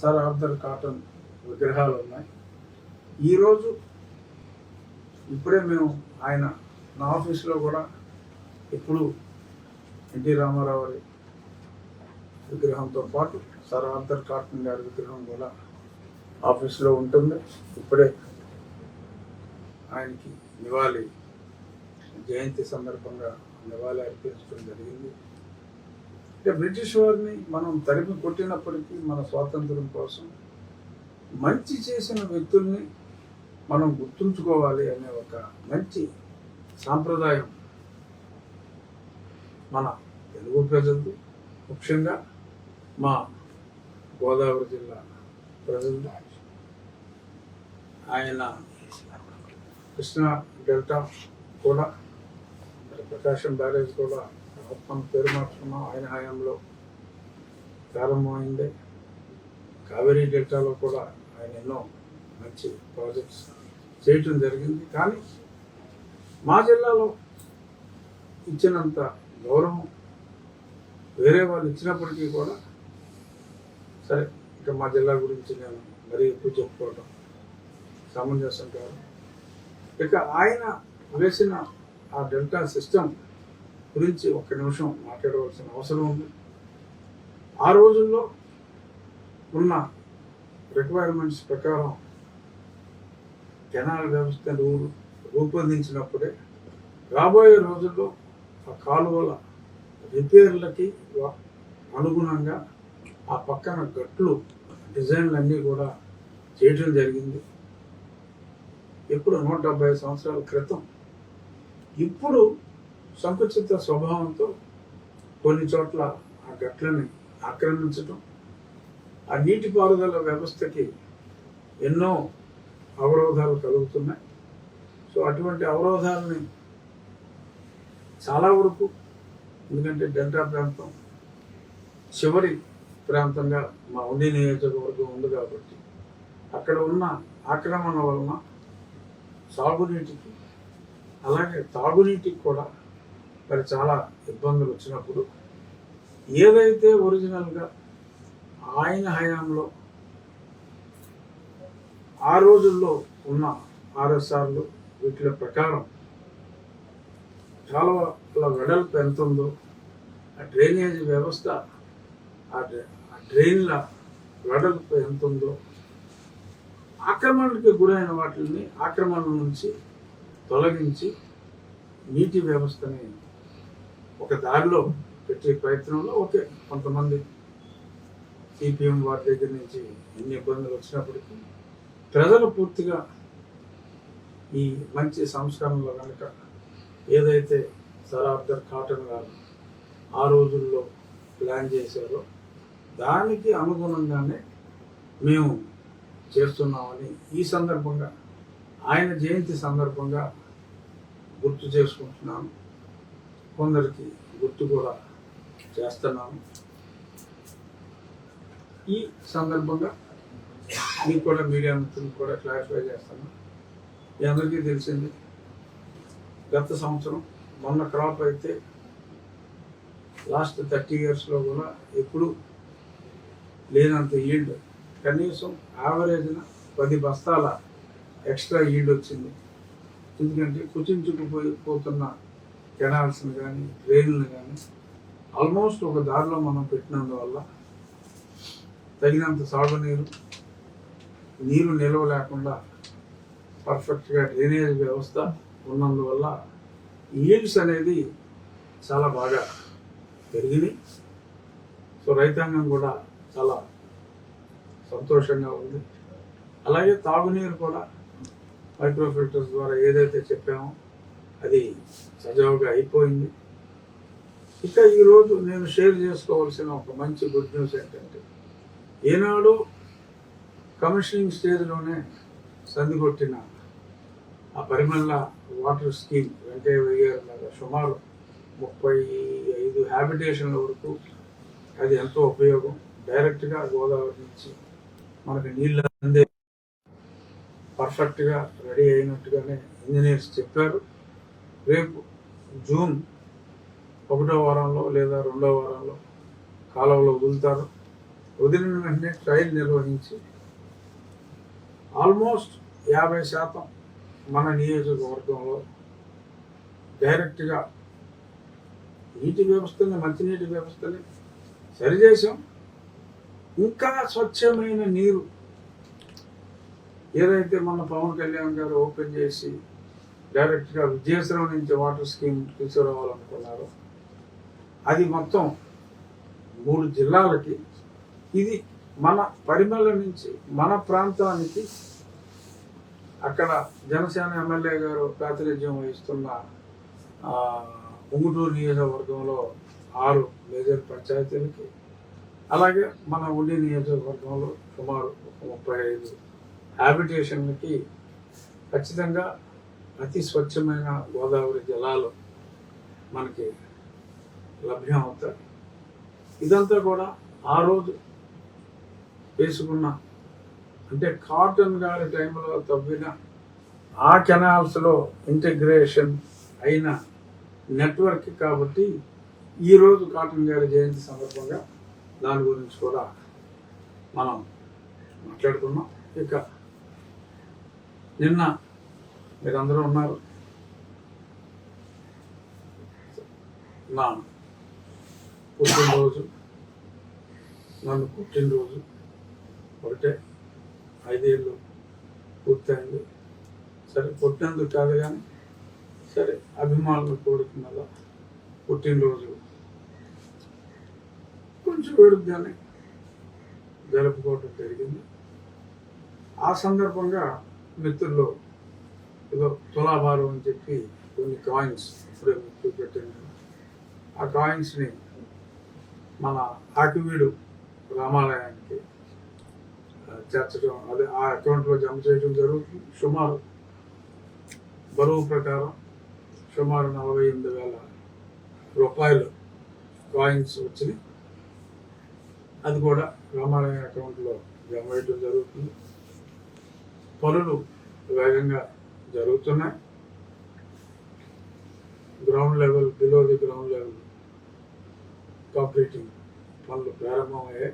Sir Arthur cotton విగ్రహాలు ఉన్నాయి. ఈరోజు ఇప్పుడే మేము ఆయన నా ఆఫీస్లో కూడా ఇప్పుడు ఎన్టీ రామారావు గారి విగ్రహంతో పాటు సర్ ఆర్థర్ కాటన్ గారి విగ్రహం కూడా ఆఫీస్లో ఉంటుంది. ఇప్పుడే ఆయనకి నివాళి జయంతి సందర్భంగా నివాళి అర్పించడం జరిగింది. అంటే బ్రిటిష్ వారిని మనం తరిమి కొట్టినప్పటికీ మన స్వాతంత్రం కోసం మంచి చేసిన వ్యక్తుల్ని మనం గుర్తుంచుకోవాలి అనే ఒక మంచి సాంప్రదాయం మన తెలుగు ప్రజలు, ముఖ్యంగా మా గోదావరి జిల్లా ప్రజలు. ఆయన కృష్ణా డెల్టా కూడా, ప్రకాశం బ్యారేజ్ కూడా మనం పేరు మార్చుకున్నాం, ఆయన హయాంలో ప్రారంభమైందే. కావేరీ డెల్టాలో కూడా ఆయన ఎన్నో మంచి ప్రాజెక్ట్స్ చేయటం జరిగింది. కానీ మా జిల్లాలో ఇచ్చినంత గౌరవం వేరే వాళ్ళు ఇచ్చినప్పటికీ కూడా, సరే ఇంకా మా జిల్లా గురించి నేను మరీ ఎక్కువ చెప్పుకోవడం సమంజసం కాదు. ఇక ఆయన వేసిన ఆ డెల్టా సిస్టమ్ గురించి ఒక్క నిమిషం మాట్లాడవలసిన అవసరం ఉంది. ఆ రోజుల్లో ఉన్న రిక్వైర్మెంట్స్ ప్రకారం కెనాల్ వ్యవస్థను రూపొందించినప్పుడే రాబోయే రోజుల్లో ఆ కాలువల రిపేర్లకి అనుగుణంగా ఆ పక్కన గట్లు డిజైన్లు అన్నీ కూడా చేయటం జరిగింది. ఇప్పుడు 170 సంవత్సరాల క్రితం. ఇప్పుడు సంకుచిత స్వభావంతో కొన్ని చోట్ల ఆ గట్లని ఆక్రమించటం, ఆ నీటిపారుదల వ్యవస్థకి ఎన్నో అవరోధాలు కలుగుతున్నాయి. సో అటువంటి అవరోధాలని చాలా వరకు, ఎందుకంటే డెల్టా ప్రాంతం చివరి ప్రాంతంగా మా ఉండి నియోజకవర్గం ఉంది కాబట్టి అక్కడ ఉన్న ఆక్రమణ వలన సాగునీటికి అలాగే తాగునీటికి కూడా మరి చాలా ఇబ్బందులు వచ్చినప్పుడు ఏదైతే ఒరిజినల్గా ఆయన హయాంలో ఆ రోజుల్లో ఉన్న ఆర్ఎస్ఆర్లు వీటి ప్రకారం చాలా వెడల్పు ఎంత ఉందో, ఆ డ్రైనేజ్ వ్యవస్థ, ఆ డ్రైన్ల వెడల్పు ఎంత ఉందో, ఆక్రమణకి గురైన వాటిని ఆక్రమణ నుంచి తొలగించి నీటి వ్యవస్థని ఒక దారిలో పెట్టే ప్రయత్నంలో ఓకే కొంతమంది సిపిఎం వారి దగ్గర నుంచి ఎన్ని ఇబ్బందులు వచ్చినప్పటికీ ప్రజలు పూర్తిగా ఈ మంచి సంస్కరణలో కనుక ఏదైతే సర్ ఆర్థర్ కాటన్ గారు ఆ రోజుల్లో ప్లాన్ చేశారో దానికి అనుగుణంగానే మేము చేస్తున్నామని ఈ సందర్భంగా ఆయన జయంతి సందర్భంగా గుర్తు చేసుకుంటున్నాను. కొందరికి గుర్తు కూడా చేస్తున్నాను. ఈ సందర్భంగా మీకు కూడా మీడియా మిత్రులకు కూడా క్లారిఫై చేస్తాను. మీ అందరికీ తెలిసింది, గత సంవత్సరం మొన్న క్రాప్ అయితే లాస్ట్ 30 yearsలో కూడా ఎప్పుడు లేనంత ఈల్డ్, కనీసం యావరేజ్న 10 బస్తాల ఎక్స్ట్రా ఈల్డ్ వచ్చింది. ఎందుకంటే కుచించుకుపోతున్న కెనాల్స్ని కానీ డ్రైన్లు కానీ ఆల్మోస్ట్ ఒక దారిలో మనం పెట్టినందువల్ల తగినంత సాగునీరు, నీరు నిల్వ లేకుండా పర్ఫెక్ట్గా డ్రైనేజ్ వ్యవస్థ ఉన్నందువల్ల ఈల్డ్స్ అనేది చాలా బాగా పెరిగినాయి. సో రైతాంగం కూడా చాలా సంతోషంగా ఉంది. అలాగే తాగునీరు కూడా మైక్రో ఫిల్టర్స్ ద్వారా ఏదైతే చెప్పామో అది సజావుగా అయిపోయింది. ఇక ఈరోజు నేను షేర్ చేసుకోవాల్సిన ఒక మంచి గుడ్ న్యూస్ ఏంటంటే, ఏనాడు కమిషనింగ్ స్టేజ్లోనే సంధికొట్టిన ఆ పరిమళ వాటర్ స్కీమ్ వెంకయ్య గారి మీద సుమారు 35 హ్యాబిటేషన్ల వరకు అది ఎంతో ఉపయోగం. డైరెక్ట్గా గోదావరి నుంచి మనకి నీళ్ళు అందే పర్ఫెక్ట్గా రెడీ అయినట్టుగానే ఇంజనీర్స్ చెప్పారు. రేపు జూన్ 1వ వారంలో లేదా 2వ వారంలో కాలువలో వదులుతారు. వదిలిన వెంటనే ట్రయల్ నిర్వహించి ఆల్మోస్ట్ 50% మన నియోజకవర్గంలో డైరెక్ట్గా నీటి వ్యవస్థని, మంచినీటి వ్యవస్థని సరిచేసాం. ఇంకా స్వచ్ఛమైన నీరు ఏదైతే మన పవన్ కళ్యాణ్ గారు ఓపెన్ చేసి డైరెక్ట్గా విజయశ్రవం నుంచి వాటర్ స్కీమ్ తీసుకురావాలనుకున్నారు, అది మొత్తం 3 జిల్లాలకి. ఇది మన పరిమళ నుంచి మన ప్రాంతానికి అక్కడ జనసేన ఎమ్మెల్యే గారు ప్రాతినిధ్యం వహిస్తున్న ఉంగుటూరు నియోజకవర్గంలో 6 మేజర్ పంచాయతీలకి, అలాగే మన ఉండి నియోజకవర్గంలో సుమారు 35 హ్యాబిటేషన్లకి ఖచ్చితంగా అతి స్వచ్ఛమైన గోదావరి జలాలు మనకి లభ్యం అవుతాయి. ఇదంతా కూడా ఆ రోజు వేసుకున్న, అంటే కాటన్ గారి టైంలో తవ్విన ఆ కెనాల్స్లో ఇంటిగ్రేషన్ అయిన నెట్వర్క్ కాబట్టి ఈరోజు కాటన్ గారి జయంతి సందర్భంగా దాని గురించి కూడా మనం మాట్లాడుకున్నాం. ఇక నిన్న మీరందరూ ఉన్నారు, నా పుట్టినరోజు. నన్ను పుట్టినరోజు ఒకటే 5 ఏళ్ళు పూర్తయింది. సరే, పుట్టినందుకు కాదు కానీ సరే, అభిమానులు కోరుకున్నదా పుట్టినరోజు కొంచెం వేడుకగానే జరుపుకోవటం జరిగింది. ఆ సందర్భంగా మిత్రులు ఏదో తులాభారం అని చెప్పి కొన్ని కాయిన్స్ ఇప్పుడే చూపెట్టాను. ఆ కాయిన్స్ని మన ఆకివీడు రామాలయానికి చేర్చడం, అదే ఆ అకౌంట్లో జమ చేయడం జరుగుతుంది. సుమారు బరువు ప్రకారం సుమారు 48,000 రూపాయలు కాయిన్స్ వచ్చినాయి. అది కూడా రామాలయ అకౌంట్లో జమ వేయడం జరుగుతుంది. పనులు వేగంగా జరుగుతున్నాయి. Ground level, below the ground level concreting పనులు ప్రారంభమయ్యాయి.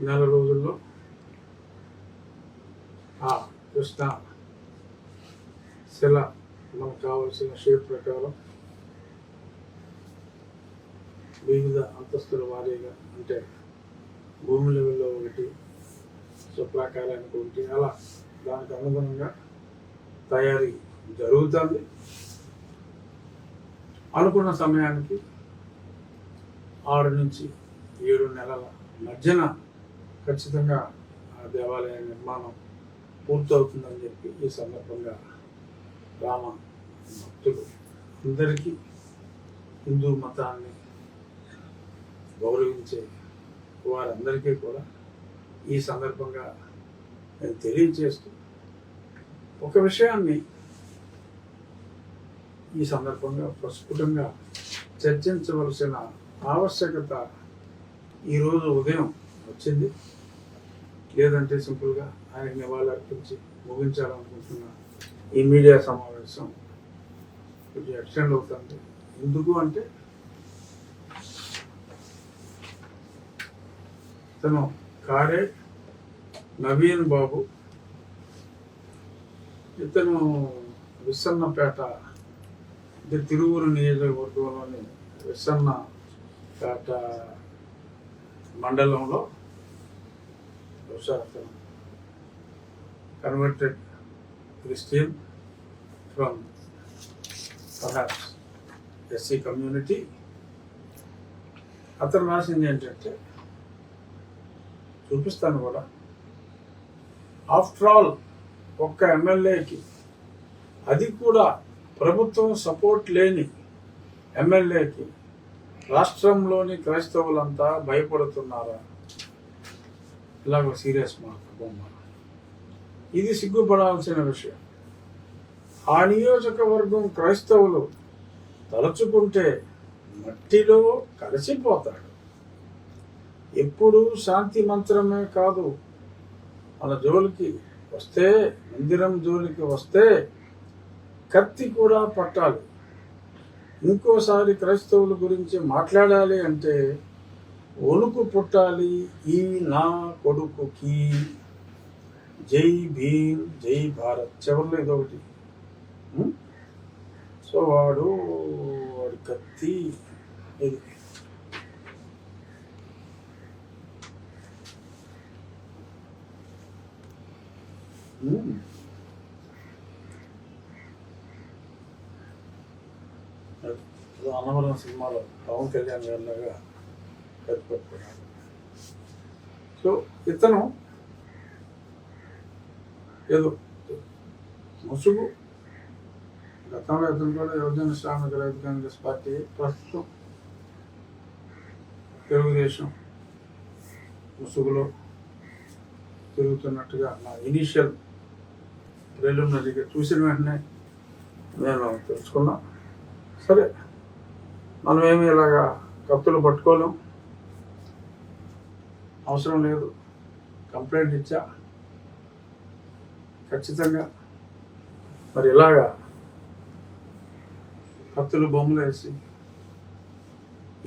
4 రోజుల్లో ఆ కృష్ణ శిల మనకు కావాల్సిన షేప్ ప్రకారం వివిధ అంతస్తుల వారీగా, అంటే భూమి లెవెల్లో ఒకటి, స్వప్రాకారానికి ఒకటి, అలా దానికి అనుగుణంగా తయారీ జరుగుతుంది. అనుకున్న సమయానికి 6 నుంచి 7 నెలల మధ్యన ఖచ్చితంగా ఆ దేవాలయ నిర్మాణం పూర్తవుతుందని చెప్పి ఈ సందర్భంగా రామ భక్తులు అందరికీ, హిందూ మతాన్ని గౌరవించే వారందరికీ కూడా ఈ సందర్భంగా నేను తెలియజేస్తూ ఒక విషయాన్ని ఈ సందర్భంగా ప్రస్ఫుటంగా చర్చించవలసిన ఆవశ్యకత ఈరోజు ఉదయం వచ్చింది. లేదంటే సింపుల్గా ఆయనకి నివాళులు అర్పించి ముగించాలనుకుంటున్న ఈ మీడియా సమావేశం కొంచెం ఎక్స్టెండ్ అవుతుంది. ఎందుకు అంటే తను కాడే నవీన్ బాబు, ఇతను విస్సన్నపేట, అంటే తిరువురు నియోజకవర్గంలోని విస్సన్నపేట మండలంలో converted Christian from perhaps SC community. అతను రాసింది ఏంటంటే, చూపిస్తాను కూడా, ఆఫ్టర్ ఆల్ ఒక్క ఎమ్మెల్యేకి, అది కూడా ప్రభుత్వం సపోర్ట్ లేని ఎమ్మెల్యేకి రాష్ట్రంలోని క్రైస్తవులంతా భయపడుతున్నారా? ఇలాగ సీరియస్ మార్క్ బొమ్మ. ఇది సిగ్గుపడాల్సిన విషయం. ఆ నియోజకవర్గం క్రైస్తవులు తలుచుకుంటే మట్టిలో కలిసిపోతాడు. ఎప్పుడు శాంతి మంత్రమే కాదు, మన జోలికి వస్తే, మందిరం జోలికి వస్తే కత్తి కూడా పట్టాలి. ఇంకోసారి క్రైస్తవుల గురించి మాట్లాడాలి అంటే వణుకు పుట్టాలి ఈ నా కొడుకుకి, జై భీమ్ జై భారత్, చివరిలో ఇదొకటి. సో వాడి కత్తి ఇది. అన్నవరం సినిమాలో పవన్ కళ్యాణ్ గారిలాగా కత్తిపట్టుకున్నాడు. సో ఇతను ఏదో ముసుగు, గతంలో ఇతను కూడా యువజన శ్రామిక రైతు కాంగ్రెస్ పార్టీ, ప్రస్తుతం తెలుగుదేశం ముసుగులో తిరుగుతున్నట్టుగా నా ఇనీషియల్ ప్రిలిమినరీగా చూసిన వెంటనే నేను తెలుసుకున్నా. సరే, మనమేమి ఇలాగా కత్తులు పట్టుకోలేం, అవసరం లేదు. కంప్లైంట్ ఇచ్చా, ఖచ్చితంగా మరి ఇలాగా కత్తులు బొమ్మలు వేసి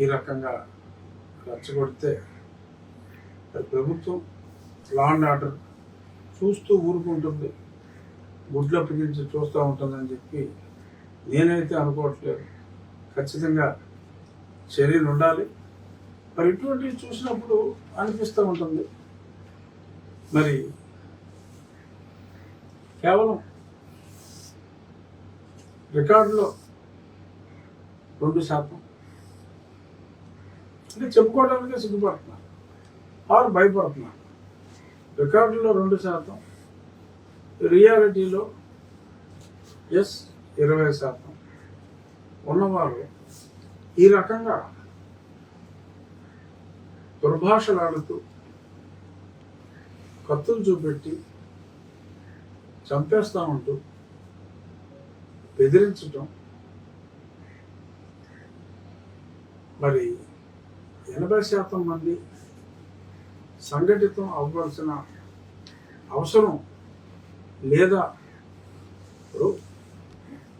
ఈ రకంగా రెచ్చగొడితే ప్రభుత్వం లా అండ్ ఆర్డర్ చూస్తూ ఊరుకుంటుంది, గుడ్లు అప్పగించి చూస్తూ ఉంటుందని చెప్పి నేనైతే అనుకోవట్లేదు. ఖచ్చితంగా చర్యలు ఉండాలి. మరి ఇటువంటివి చూసినప్పుడు అనిపిస్తూ ఉంటుంది, మరి కేవలం రికార్డులో 2% అంటే చెప్పుకోవడానికే సిగ్గుపడుతున్నారు ఆరు భయపడుతున్నారు. రికార్డులో 2%, రియాలిటీలో 20% ఉన్నవారు ఈ రకంగా దుర్భాషలాడుతూ కత్తులు చూపెట్టి చంపేస్తామంటూ బెదిరించటం, మరి 80% మంది సంఘటితం అవ్వాల్సిన అవసరం లేదా? ఇప్పుడు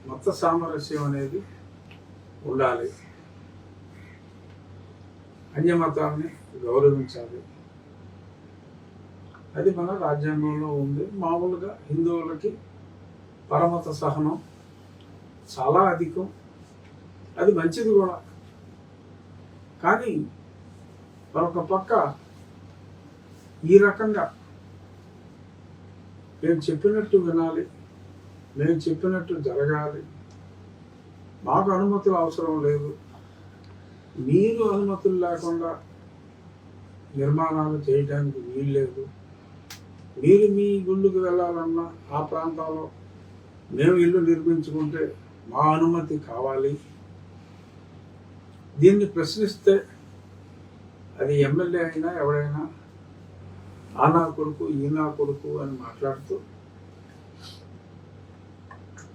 మత సామరస్యం అనేది ఉండాలి, అన్యమతాన్ని గౌరవించాలి, అది మన రాజ్యాంగంలో ఉంది. మామూలుగా హిందువులకి పరమత సహనం చాలా అధికం, అది మంచిది కూడా. కానీ మరొక పక్క ఈ రకంగా మేము చెప్పినట్టు వినాలి, మేము చెప్పినట్టు జరగాలి, మాకు అనుమతులు అవసరం లేదు, మీరు అనుమతులు లేకుండా నిర్మాణాలు చేయడానికి వీల్లేదు, మీరు మీ గుళ్ళుకు వెళ్ళాలన్నా ఆ ప్రాంతంలో మేము ఇల్లు నిర్మించుకుంటే మా అనుమతి కావాలి. దీన్ని ప్రశ్నిస్తే అది ఎమ్మెల్యే అయినా ఎవరైనా ఆ నా కొడుకు ఈ నా కొడుకు అని మాట్లాడుతూ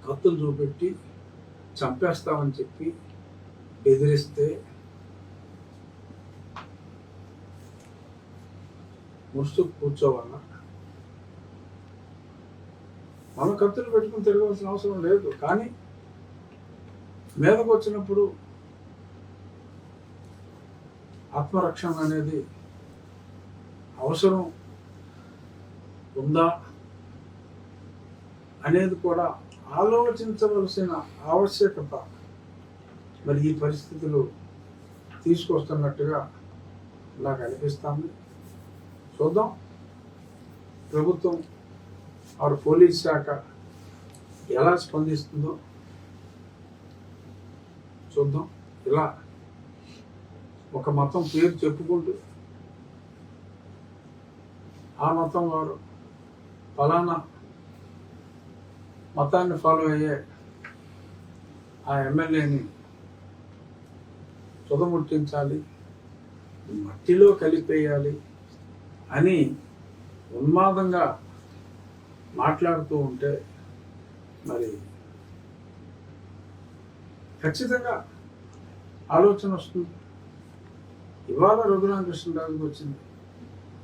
కత్తులు చూపెట్టి చంపేస్తామని చెప్పి బెదిరిస్తే ముస్తు కూర్చోవాలా? మనం కత్తులు పెట్టుకుని తిరగవలసిన అవసరం లేదు. కానీ మీదకు వచ్చినప్పుడు ఆత్మరక్షణ అనేది అవసరం ఉందా అనేది కూడా ఆలోచించవలసిన ఆవశ్యకత మరి ఈ పరిస్థితులు తీసుకొస్తున్నట్టుగా నాకు అనిపిస్తుంది. చూద్దాం ప్రభుత్వం ఆరు పోలీస్ శాఖ ఎలా స్పందిస్తుందో చూద్దాం. ఇలా ఒక మతం పేరు చెప్పుకుంటూ ఆ మతం వారు ఫలానా మతాన్ని ఫాలో అయ్యే ఆ ఎమ్మెల్యేని తుదముట్టించాలి, మట్టిలో కలిపేయాలి అని ఉన్మాదంగా మాట్లాడుతూ ఉంటే మరి ఖచ్చితంగా ఆలోచన వస్తుంది. ఇవాళ రఘురామకృష్ణరాజుకి వచ్చింది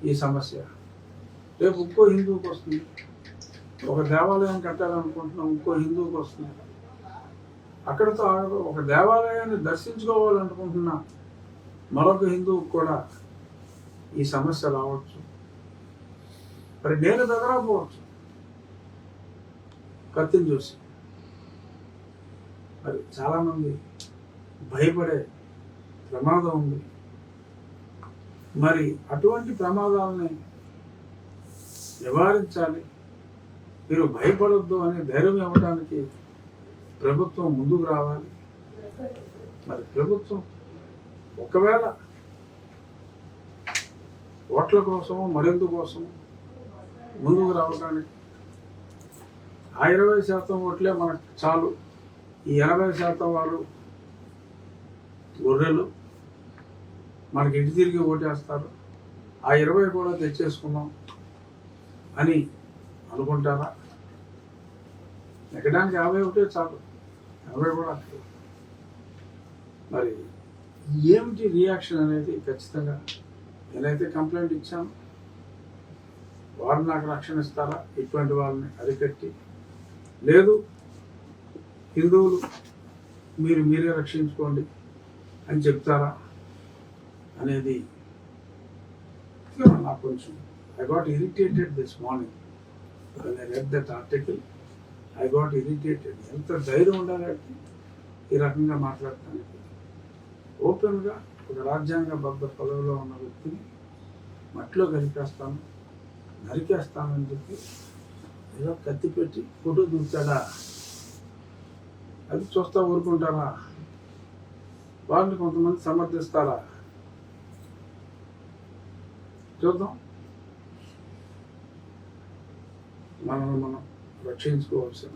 ఈ సమస్య, రేపు ఇంకో హిందువుకి వస్తుంది. ఒక దేవాలయం కట్టాలనుకుంటున్నాం, ఇంకో హిందువుకి వస్తుంది. అక్కడితో ఒక దేవాలయాన్ని దర్శించుకోవాలనుకుంటున్నా మరొక హిందువుకి కూడా ఈ సమస్య రావచ్చు. మరి నేను బెదరకపోవచ్చు కత్తిని చూసి. మరి చాలామంది భయపడే ప్రమాదం ఉంది. మరి అటువంటి ప్రమాదాలని నివారించాలి. మీరు భయపడొద్దు అనే ధైర్యం ఇవ్వడానికి ప్రభుత్వం ముందుకు రావాలి. మరి ప్రభుత్వం ఒకవేళ ఓట్ల కోసము మరింత కోసము ముందుకు రావడానికి ఆ 20% ఓట్లే మనకు చాలు, ఈ 80% వాళ్ళు గొర్రెలు మనకి ఇంటి తిరిగి ఓటేస్తారు, ఆ 20 కూడా తెచ్చేసుకున్నాం అని అనుకుంటారా? ఎక్కడానికి 50 ఒకటే చాలు, 80 కూడా. మరి ఏమిటి రియాక్షన్ అనేది ఖచ్చితంగా నేనైతే కంప్లైంట్ ఇచ్చాను. వారు నాకు రక్షణ ఇస్తారా? ఇటువంటి వాళ్ళని అరికట్టి, లేదు హిందువులు మీరే రక్షించుకోండి అని చెప్తారా అనేది నాకు కొంచెం I got irritated this morning when I read that article. I got irritated. ఎంత ధైర్యం ఉండాలంటే ఈ రకంగా మాట్లాడటానికి. ఓపెన్గా ఒక రాజ్యాంగబద్ధ పదవిలో ఉన్న వ్యక్తిని మట్టిలో కలిపేస్తాను, నరికేస్తానని చెప్పి ఏదో కత్తి పెట్టి ఫోటో చూస్తాడా? అది చూస్తా ఊరుకుంటారా? వాళ్ళని కొంతమంది సమర్థిస్తారా? చూద్దాం. మనల్ని మనం రక్షించుకోవాల్సిన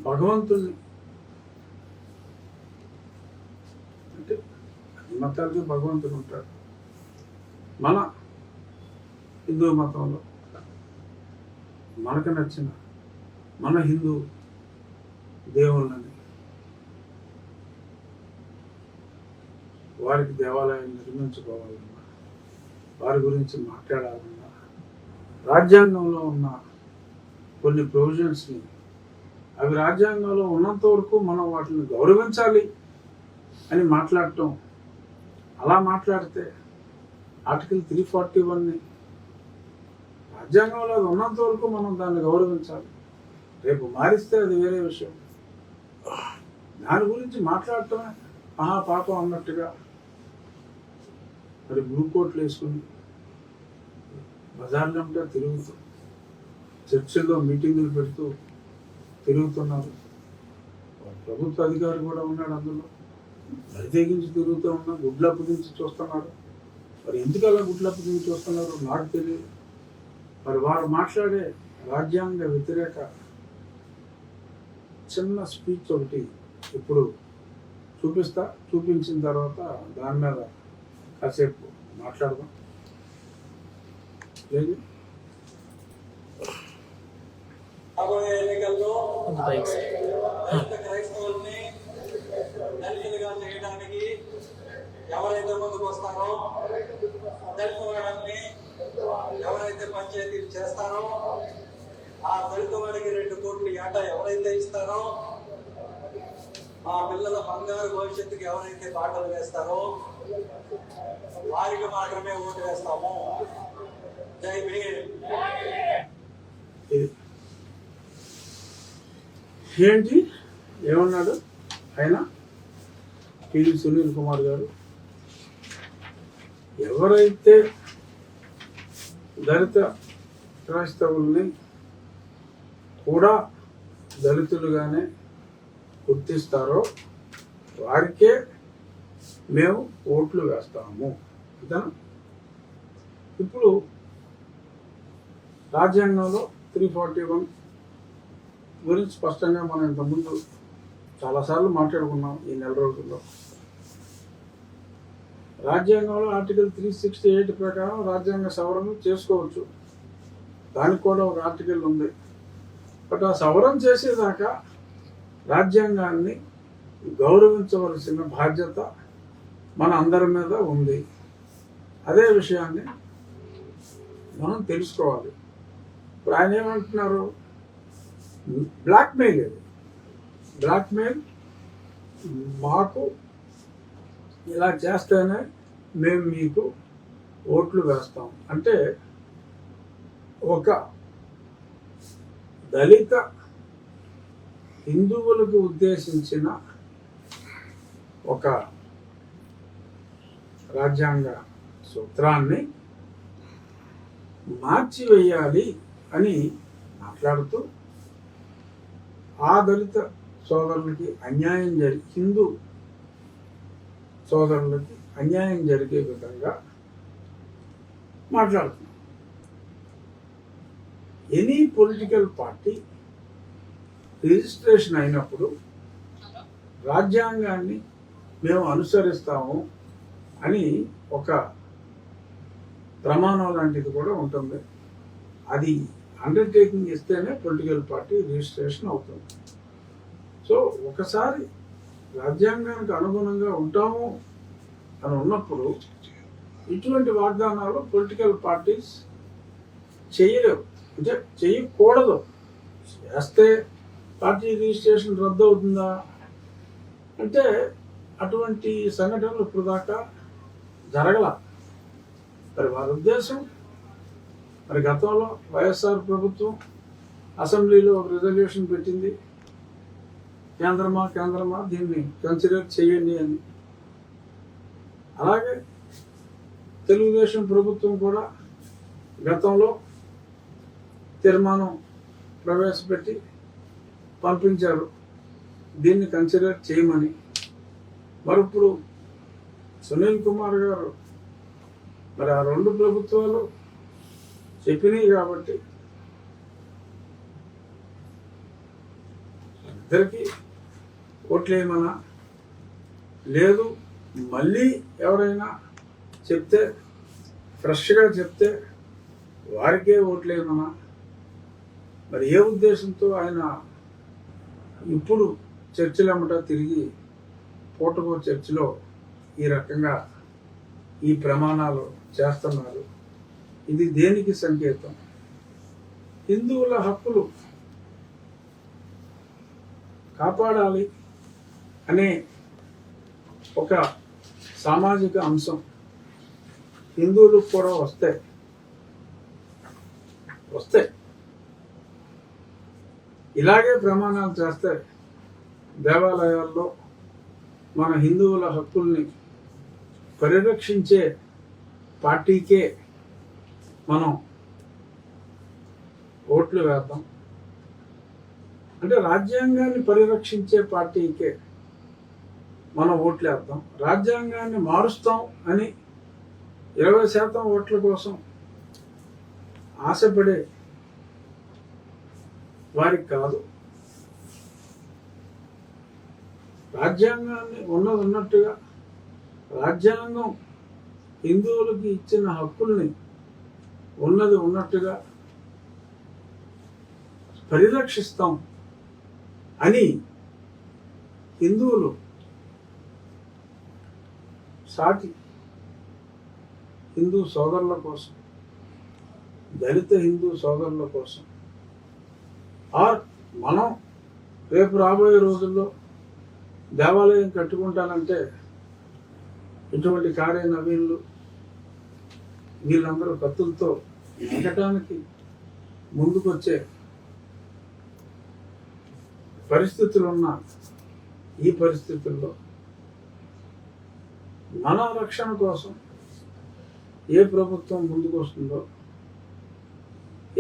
భగవంతుని, అంటే అన్ని మతాలకి భగవంతుడు ఉంటాడు. మన హిందూ మతంలో మనకు నచ్చిన మన హిందూ దేవుళ్ళని, వారికి దేవాలయాన్ని నిర్మించుకోవాలన్నా, వారి గురించి మాట్లాడాలన్నా, రాజ్యాంగంలో ఉన్న కొన్ని ప్రొవిజన్స్ని, అవి రాజ్యాంగంలో ఉన్నంత వరకు మనం వాటిని గౌరవించాలి అని మాట్లాడటం. అలా మాట్లాడితే ఆర్టికల్ 341ని రాజ్యాంగంలో అది ఉన్నంత వరకు మనం దాన్ని గౌరవించాలి. రేపు మారిస్తే అది వేరే విషయం. దాని గురించి మాట్లాడటమే పాపం అన్నట్టుగా మరి బ్లూకోట్లు వేసుకుని బజార్లంతా తిరుగుతూ, చర్చిల్లో మీటింగులు పెడుతూ తిరుగుతున్నారు. ప్రభుత్వ అధికారి కూడా ఉన్నాడు అందులో. బరితెగించి తిరుగుతూ ఉన్నా, గుడ్లప్పు దించి చూస్తున్నారు. మరి ఎందుకు అలా గుడ్లప్పు దించి చూస్తున్నారు నాకు తెలియదు. మరి వారు మాట్లాడే రాజ్యాంగ వ్యతిరేక చిన్న స్పీచ్ ఒకటి ఇప్పుడు చూపిస్తా. చూపించిన తర్వాత దాని మీద కాసేపు మాట్లాడదాం. లేదు రాబోయే ఎన్నికల్లో క్రైస్తవుల్ని దళితులుగా చేయడానికి ఎవరైతే ముందుకు వస్తారో, దళిత వాడాన్ని ఎవరైతే పంచాయతీలు చేస్తారో, ఆ దళిత వాడికి 2 కోట్లు ఏటా ఎవరైతే ఇస్తారో, మా పిల్లల బంగారు భవిష్యత్తుకి ఎవరైతే బాటలు వేస్తారో వారికి మాత్రమే ఓటు వేస్తాము. జై భీమ్. ఏంటి ఏమన్నాడు ఆయన? పివి సునీల్ కుమార్ గారు ఎవరైతే దళిత క్రైస్తవుల్ని కూడా దళితులుగానే గుర్తిస్తారో వారికే మేము ఓట్లు వేస్తాము అంతేనా? ఇప్పుడు రాజ్యాంగంలో 341 గురించి స్పష్టంగా మనం ఇంతకుముందు చాలాసార్లు మాట్లాడుకున్నాం ఈ నెల రోజుల్లో. రాజ్యాంగంలో ఆర్టికల్ 368 ప్రకారం రాజ్యాంగ సవరణ చేసుకోవచ్చు. దానికి కూడా ఒక ఆర్టికల్ ఉంది. బట్ ఆ సవరణ చేసేదాకా రాజ్యాంగాన్ని గౌరవించవలసిన బాధ్యత మన అందరి మీద ఉంది. అదే విషయాన్ని మనం తెలుసుకోవాలి. ఇప్పుడు ఆయన ఏమంటున్నారు? బ్లాక్మెయిల్. ఇది బ్లాక్మెయిల్. మాకు ఇలా చేస్తేనే మేము మీకు ఓట్లు వేస్తాం అంటే ఒక దళిత హిందువులకు ఉద్దేశించిన ఒక రాజ్యాంగ సూత్రాన్ని మార్చివేయాలి అని మాట్లాడుతూ ఆ దళిత సోదరులకి అన్యాయం హిందూ సోదరులకి అన్యాయం జరిగే విధంగా మాట్లాడుతున్నాం. ఎనీ పొలిటికల్ పార్టీ రిజిస్ట్రేషన్ అయినప్పుడు రాజ్యాంగాన్ని మేము అనుసరిస్తాము అని ఒక ప్రమాణం లాంటిది కూడా ఉంటుంది. అది అండర్టేకింగ్ ఇస్తేనే పొలిటికల్ పార్టీ రిజిస్ట్రేషన్ అవుతుంది. సో ఒకసారి రాజ్యాంగానికి అనుగుణంగా ఉంటాము అని ఉన్నప్పుడు ఇటువంటి వాగ్దానాలు పొలిటికల్ పార్టీస్ చేయలేవు, అంటే చేయకూడదు. చేస్తే పార్టీ రిజిస్ట్రేషన్ రద్దు అవుతుందా అంటే అటువంటి సంఘటనలు ఇప్పుడు దాకా జరగల. మరి వారి ఉద్దేశం, మరి గతంలో వైఎస్ఆర్ ప్రభుత్వం అసెంబ్లీలో ఒక రిజల్యూషన్ పెట్టింది, కేంద్రమా దీన్ని కన్సిడర్ చేయండి అని. అలాగే తెలుగుదేశం ప్రభుత్వం కూడా గతంలో తీర్మానం ప్రవేశపెట్టి పంపించారు దీన్ని కన్సిడర్ చేయమని. మరి ఇప్పుడు సునీల్ కుమార్ గారు మరి ఆ రెండు ప్రభుత్వాలు చెప్పినాయి కాబట్టి ఇద్దరికి ఓట్లేమన్నా లేదు, మళ్ళీ ఎవరైనా చెప్తే ఫ్రెష్గా చెప్తే వారికే ఓట్లేమన్నా. మరి ఏ ఉద్దేశంతో ఆయన ఇప్పుడు చర్చలమ్మట తిరిగి పూటకో చర్చలో ఈ రకంగా ఈ ప్రమాణాలు చేస్తున్నారు? ఇది దేనికి సంకేతం? హిందువుల హక్కులు కాపాడాలి అనే ఒక సామాజిక అంశం హిందువులకు కూడా వస్తే ఇలాగే ప్రమాణాలు చేస్తే దేవాలయాల్లో మన హిందువుల హక్కుల్ని పరిరక్షించే పార్టీకే మనం ఓట్లు వేద్దాం. అంటే రాజ్యాంగాన్ని పరిరక్షించే పార్టీకే మనం ఓట్లు వేద్దాం. రాజ్యాంగాన్ని మారుస్తాం అని 20% ఓట్ల కోసం ఆశపడే వారికి కాదు, రాజ్యాంగాన్ని ఉన్నట్టుగా రాజ్యాంగం హిందువులకి ఇచ్చిన హక్కుల్ని ఉన్నట్టుగా పరిరక్షిస్తాం అని హిందువులు సాటి హిందూ సోదరుల కోసం, దళిత హిందూ సోదరుల కోసం, మనం రేపు రాబోయే రోజుల్లో దేవాలయం కట్టుకుంటానంటే ఇటువంటి కార్య నవీన్లు వీళ్ళందరూ కత్తులతో నరకటానికి ముందుకొచ్చే పరిస్థితులున్న ఈ పరిస్థితుల్లో మన రక్షణ కోసం ఏ ప్రభుత్వం ముందుకు వస్తుందో,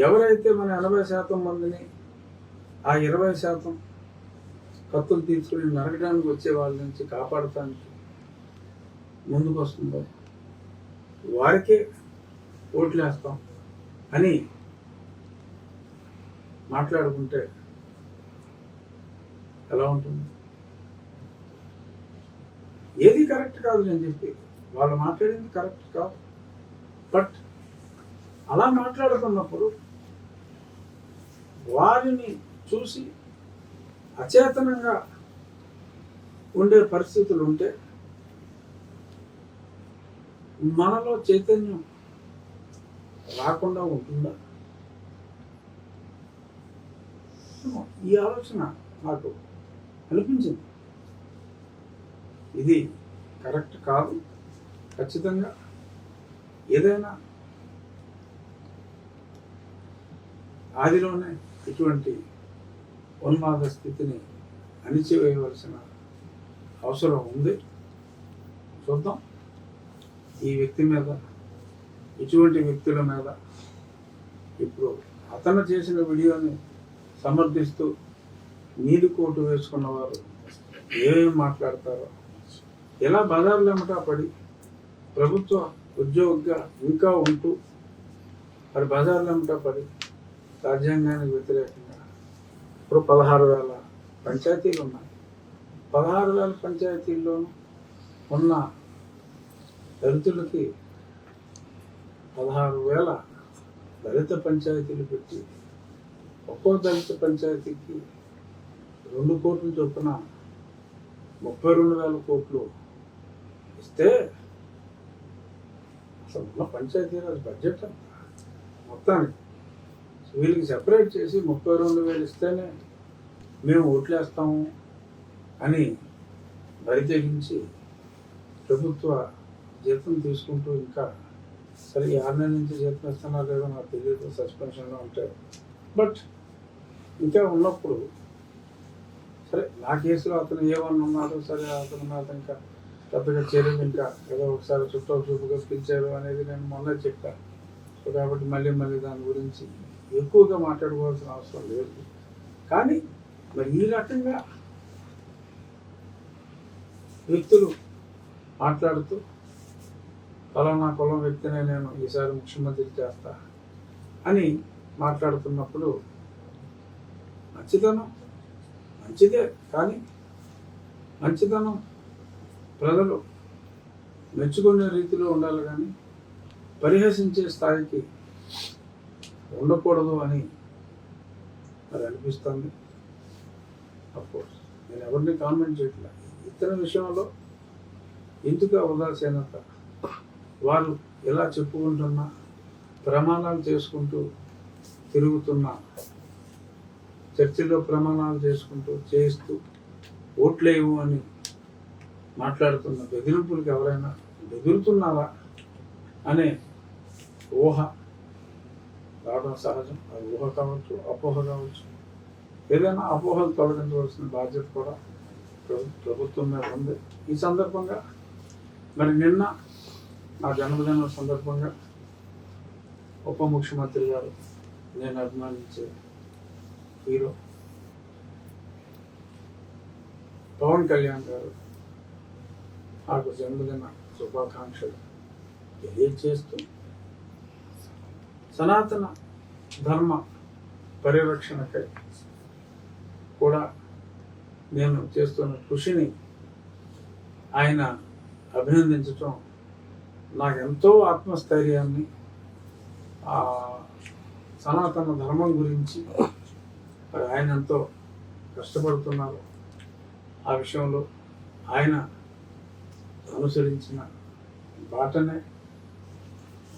ఎవరైతే మన 80% మందిని ఆ 20% కత్తులు తీసుకుని నరకడానికి వచ్చే వాళ్ళ నుంచి కాపాడటానికి ముందుకు వస్తుందో వారికే ఓట్లేస్తాం అని మాట్లాడుకుంటే ఎలా ఉంటుంది? ఏది కరెక్ట్ కాదు. నేను చెప్పి వాళ్ళు మాట్లాడింది కరెక్ట్ కాదు. బట్ అలా మాట్లాడుతున్నప్పుడు వారిని చూసి అచేతనంగా ఉండే పరిస్థితులు ఉంటే మనలో చైతన్యం రాకుండా ఉంటుందా? ఈ ఆలోచన నాకు అనిపించింది. ఇది కరెక్ట్ కాదు. ఖచ్చితంగా ఏదైనా ఆదిలోనే ఇటువంటి ఉన్మాద స్థితిని అణిచివేయవలసిన అవసరం ఉంది. చూద్దాం ఈ వ్యక్తి మీద, ఇటువంటి వ్యక్తుల మీద ఇప్పుడు అతను చేసిన వీడియోని సమర్థిస్తూ నీలి కోటు వేసుకున్న వారు ఏమేమి మాట్లాడతారో, ఎలా బజార్లు ఏమిటా పడి ప్రభుత్వ ఉద్యోగిగా ఇంకా ఉంటూ మరి బజార్లు ఏమిటా పడి రాజ్యాంగానికి వ్యతిరేకంగా ఇప్పుడు 16,000 పంచాయతీలు ఉన్నాయి. 16,000 పంచాయతీల్లోనూ ఉన్న దళితులకి 16,000 దళిత పంచాయతీలు పెట్టి ఒక్కో దళిత పంచాయతీకి 2 కోట్ల చొప్పున 32,000 కోట్లు ఇస్తే అసలు ఉన్న పంచాయతీరాజ్ బడ్జెట్ అంతా మొత్తానికి వీళ్ళకి సెపరేట్ చేసి 32,000 ఇస్తేనే మేము ఓట్లేస్తాము అని బరి తెగించి ప్రభుత్వ జీతం తీసుకుంటూ ఇంకా సరే 6 నెలల నుంచి జీతం ఇస్తున్నారు లేదో నాకు తెలియదు, సస్పెన్షన్లో ఉంటారు. బట్ ఇంకా ఉన్నప్పుడు సరే నా కేసులో అతను ఏమన్నా ఉన్నాడు, సరే అతను నాకు ఇంకా పెద్దగా చర్యలు ఇంకా ఏదో ఒకసారి చూపుగా పిలిచారు అనేది నేను మొన్న చెప్పాను. సో కాబట్టి మళ్ళీ దాని గురించి ఎక్కువగా మాట్లాడుకోవాల్సిన అవసరం లేదు. కానీ మరి ఈ రకంగా వ్యక్తులు మాట్లాడుతూ ఫలానా కులం వ్యక్తినే నేను ఈసారి ముఖ్యమంత్రి చేస్తా అని మాట్లాడుతున్నప్పుడు మంచితనం మంచిదే, కానీ మంచితనం ప్రజలు మెచ్చుకునే రీతిలో ఉండాలి, కానీ పరిహసించే స్థాయికి ఉండకూడదు అని మరి అనిపిస్తుంది. అఫ్కోర్స్ నేను ఎవరిని కామెంట్ చేయట్లేదు. ఇతర విషయంలో ఎందుకు ఉదాసీనత, వారు ఎలా చెప్పుకుంటున్నా ప్రమాణాలు చేసుకుంటూ తిరుగుతున్నా, చర్చిలో ప్రమాణాలు చేసుకుంటూ చేస్తూ ఓట్లేవు అని మాట్లాడుతున్న బెదిరింపులకు ఎవరైనా బెదురుతున్నారా అనే ఊహ రావడం సహజం. అది ఊహ కావచ్చు, అపోహ కావచ్చు. ఏదైనా అపోహలు తొలగించవలసిన బాధ్యత కూడా ప్రభుత్వం మీద ఉంది. ఈ సందర్భంగా మరి నిన్న నా జన్మదినం సందర్భంగా ఉప ముఖ్యమంత్రి గారు, నేను అభిమానించే హీరో పవన్ కళ్యాణ్ గారు నాకు జన్మదిన శుభాకాంక్షలు తెలియజేస్తూ సనాతన ధర్మ పరిరక్షణకై కూడా నేను చేస్తున్న కృషిని ఆయన అభినందించటం నాకెంతో ఆత్మస్థైర్యాన్ని, సనాతన ధర్మం గురించి మరి ఆయన ఎంతో కష్టపడుతున్నారు. ఆ విషయంలో ఆయన అనుసరించిన బాటనే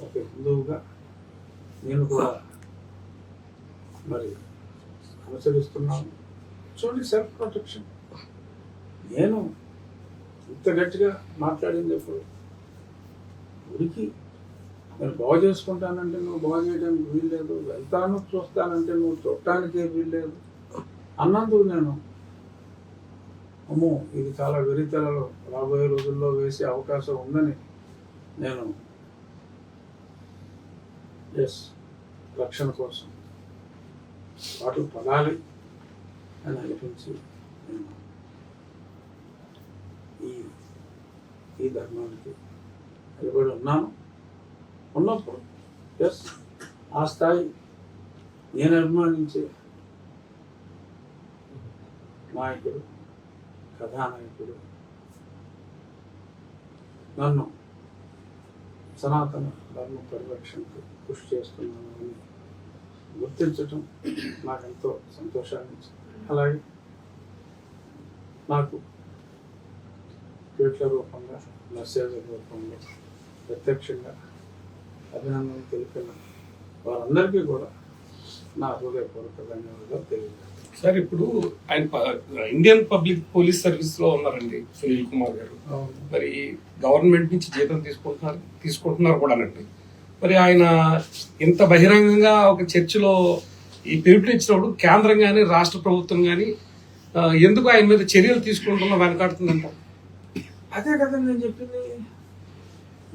ఒక హిందువుగా నేను కూడా మరి అనుసరిస్తున్నాను. చూడండి, సెల్ఫ్ ప్రొటెక్షన్. నేను ఇంత గట్టిగా మాట్లాడింది ఎప్పుడు? ఉరికి నేను బాగు చేసుకుంటానంటే నువ్వు బాగు చేయడానికి వీల్లేదు, వెళ్తాను చూస్తానంటే నువ్వు చూడటానికే వీల్లేదు అన్నందుకు నేను అమ్మో ఇది చాలా వెరితెలలో రాబోయే రోజుల్లో వేసే అవకాశం ఉందని నేను రక్షణ కోసం వాటి పడాలి అని అనిపించి నేను ఈ ధర్మానికి నిలబడి ఉన్నప్పుడు ఆ స్థాయి నేను అభిమానించే నాయకుడు, కథానాయకుడు నన్ను సనాతన ధర్మ పరిరక్షణకు కృషి చేస్తున్నాను అని గుర్తించటం నాకెంతో సంతోషాన్ని ఇచ్చింది. అలాగే నాకు ట్వీట్ల రూపంగా, మెసేజ్ రూపంలో ప్రత్యక్షంగా అభినందనలు తెలిపిన వారందరికీ కూడా నా హృదయపూర్వక ధన్యవాదాలు తెలియజేస్తాను. సార్, ఇప్పుడు ఆయన ఇండియన్ పబ్లిక్ పోలీస్ సర్వీస్ లో ఉన్నారండి సునీల్ కుమార్ గారు. మరి గవర్నమెంట్ నుంచి జీతం తీసుకుంటున్నారు కూడానండి. మరి ఆయన ఇంత బహిరంగంగా ఒక చర్చలో ఈ పిలుపునిచ్చినప్పుడు కేంద్రం కానీ రాష్ట్ర ప్రభుత్వం కానీ ఎందుకు ఆయన మీద చర్యలు తీసుకుంటున్నా వెనకాడుతుందంట? అదే కదా నేను చెప్పింది,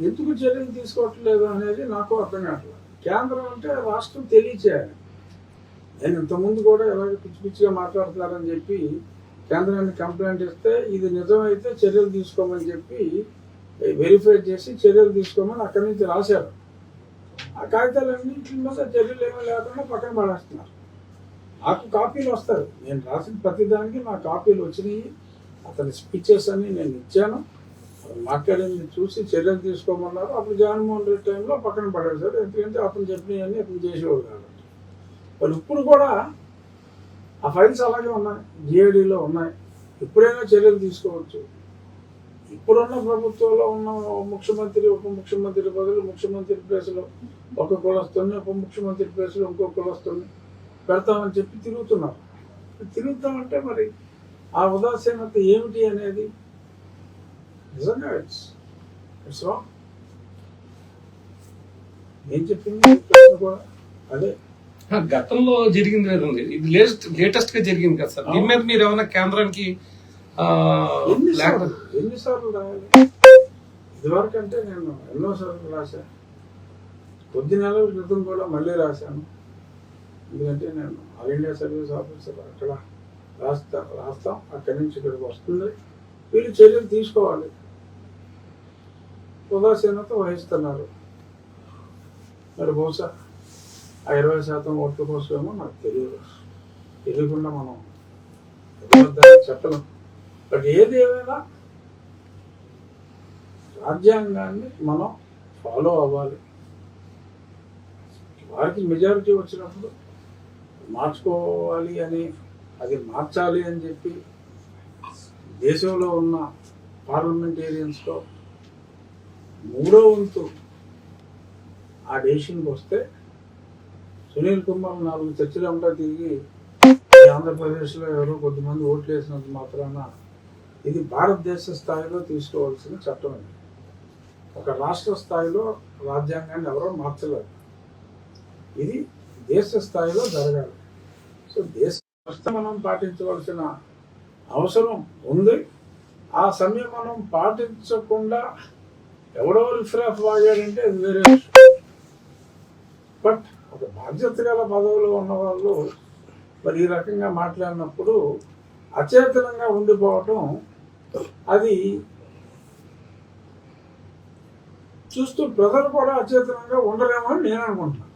ఎందుకు చర్యలు తీసుకోవట్లేదు అనేది నాకు అర్థం కావట్లేదు. కేంద్రం అంటే రాష్ట్రం తెలియచేయాలి. నేను ఇంతకుముందు కూడా ఎలాగ పిచ్చి పిచ్చిగా మాట్లాడుతున్నారని చెప్పి కేంద్రాన్ని కంప్లైంట్ ఇస్తే ఇది నిజమైతే చర్యలు తీసుకోమని చెప్పి వెరిఫై చేసి చర్యలు తీసుకోమని అక్కడి నుంచి రాశారు. ఆ కాగితాలన్నింటి మీద చర్యలు ఏమీ లేకుండా పక్కన పడేస్తున్నారు. నాకు కాపీలు వస్తాయి, నేను రాసిన ప్రతిదానికి నా కాపీలు వచ్చినాయి. అతని స్పీచెస్ అన్ని నేను ఇచ్చాను, అతను మాట్లాడింది చూసి చర్యలు తీసుకోమన్నారు. అప్పుడు జగన్మోహన్ రెడ్డి టైంలో పక్కన పడేశారు, ఎందుకంటే అతను చెప్పినవన్నీ అతను చేసేవాడు కాబట్టి. మరి ఇప్పుడు కూడా ఆ ఫైల్స్ అలాగే ఉన్నాయి, జిఐడిలో ఉన్నాయి. ఎప్పుడైనా చర్యలు తీసుకోవచ్చు. ఇప్పుడున్న ప్రభుత్వంలో ఉన్న ముఖ్యమంత్రి, ఉప ముఖ్యమంత్రి బదులు ముఖ్యమంత్రి ప్లేస్లో ఒక కులస్తుని, ఉప ముఖ్యమంత్రి ప్లేస్లో ఇంకో కులస్తుని పెడతామని చెప్పి తిరుగుతున్నారు. తిరుగుతామంటే మరి ఆ ఉదాసీనత ఏమిటి అనేది నిజంగా ఇట్స్ రాంగ్. ఏం చెప్పింది కూడా అదే. గతంలో జరిగింది లేదండి, ఇది లేటెస్ట్ గా జరిగింది కదా సార్. దీని మీద మీరు ఏమైనా కేంద్రానికి ఎన్నిసార్లు రాయాలి? ఇదివరకు అంటే నేను ఎన్నోసార్లు రాశాను. కొద్ది నెలల క్రితం కూడా మళ్ళీ రాశాను. ఎందుకంటే నేను ఆల్ ఇండియా సర్వీస్ ఆఫీసర్, అక్కడ రాస్తాం, అక్కడి నుంచి ఇక్కడికి వస్తుంది. వీళ్ళు చర్యలు తీసుకోవాలి. ఉదాసీనత వహిస్తున్నారు. మరి బహుశా ఆ 20% ఓట్ల కోసమేమో నాకు తెలియకుండా మనం చెప్పలేం. బట్ ఏది ఏమైనా రాజ్యాంగాన్ని మనం ఫాలో అవ్వాలి. వారికి మెజారిటీ వచ్చినప్పుడు మార్చుకోవాలి అని, అది మార్చాలి అని చెప్పి దేశంలో ఉన్న పార్లమెంటేరియన్స్లో 3వ వంతు ఆ డెసిషన్కి వస్తే, సునీల్ కుమార్ 4 చర్చలు ఉంటా తిరిగి ఆంధ్రప్రదేశ్లో ఎవరో కొద్దిమంది ఓట్లు వేసినంత మాత్రాన ఇది భారతదేశ స్థాయిలో తీసుకోవాల్సిన చట్టం. ఇది ఒక రాష్ట్ర స్థాయిలో రాజ్యాంగాన్ని ఎవరో మార్చలేరు. ఇది దేశ స్థాయిలో జరగాలి. సో దేశ మనం పాటించవలసిన అవసరం ఉంది. ఆ సమయం మనం పాటించకుండా ఎవడో రిఫ్రాఫ్ వాగాడంటే అది వేరే విషయం. బట్ ఒక బాధ్యత గల పదవిలో ఉన్న వాళ్ళు మరి ఈ రకంగా మాట్లాడినప్పుడు అచేతనంగా ఉండిపోవటం, అది చూస్తూ ప్రజలు కూడా అచేతనంగా ఉండలేమో అని నేను అనుకుంటున్నాను.